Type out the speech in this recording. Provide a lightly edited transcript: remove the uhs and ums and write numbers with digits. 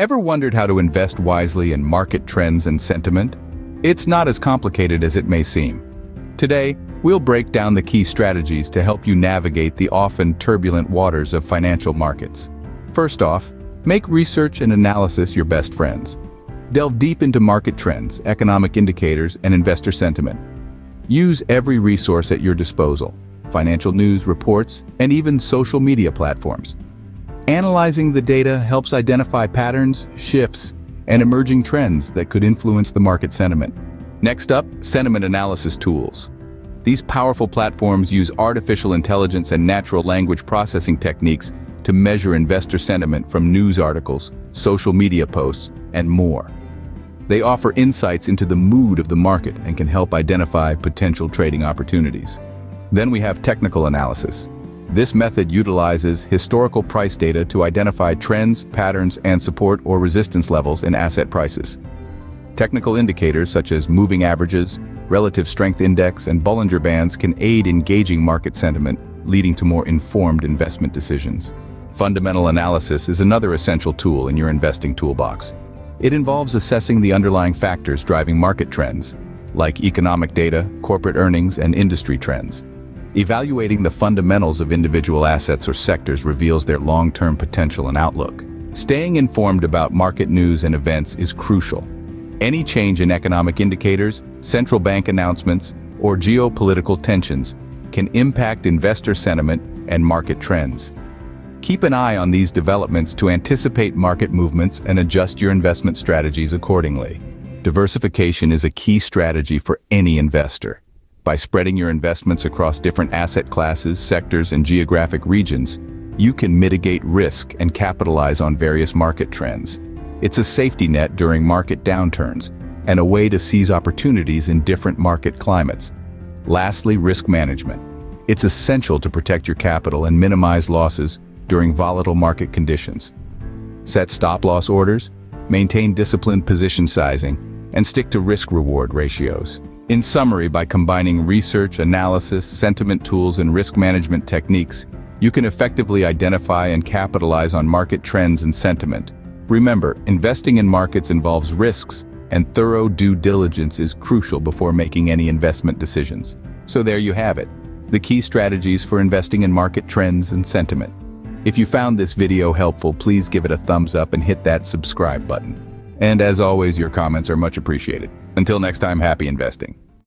Ever wondered how to invest wisely in market trends and sentiment? It's not as complicated as it may seem. Today, we'll break down the key strategies to help you navigate the often turbulent waters of financial markets. First off, make research and analysis your best friends. Delve deep into market trends, economic indicators, and investor sentiment. Use every resource at your disposal: financial news, reports, and even social media platforms. Analyzing the data helps identify patterns, shifts, and emerging trends that could influence the market sentiment. Next up, sentiment analysis tools. These powerful platforms use artificial intelligence and natural language processing techniques to measure investor sentiment from news articles, social media posts, and more. They offer insights into the mood of the market and can help identify potential trading opportunities. Then we have technical analysis. This method utilizes historical price data to identify trends, patterns, and support or resistance levels in asset prices. Technical indicators such as moving averages, relative strength index, and Bollinger Bands can aid in gauging market sentiment, leading to more informed investment decisions. Fundamental analysis is another essential tool in your investing toolbox. It involves assessing the underlying factors driving market trends, like economic data, corporate earnings, and industry trends. Evaluating the fundamentals of individual assets or sectors reveals their long-term potential and outlook. Staying informed about market news and events is crucial. Any change in economic indicators, central bank announcements, or geopolitical tensions can impact investor sentiment and market trends. Keep an eye on these developments to anticipate market movements and adjust your investment strategies accordingly. Diversification is a key strategy for any investor. By spreading your investments across different asset classes, sectors, and geographic regions, you can mitigate risk and capitalize on various market trends. It's a safety net during market downturns and a way to seize opportunities in different market climates. Lastly, risk management. It's essential to protect your capital and minimize losses during volatile market conditions. Set stop-loss orders, maintain disciplined position sizing, and stick to risk-reward ratios. In summary, by combining research, analysis, sentiment tools, and risk management techniques, you can effectively identify and capitalize on market trends and sentiment. Remember, investing in markets involves risks, and thorough due diligence is crucial before making any investment decisions. So there you have it, the key strategies for investing in market trends and sentiment. If you found this video helpful, please give it a thumbs up and hit that subscribe button. And as always, your comments are much appreciated. Until next time, happy investing.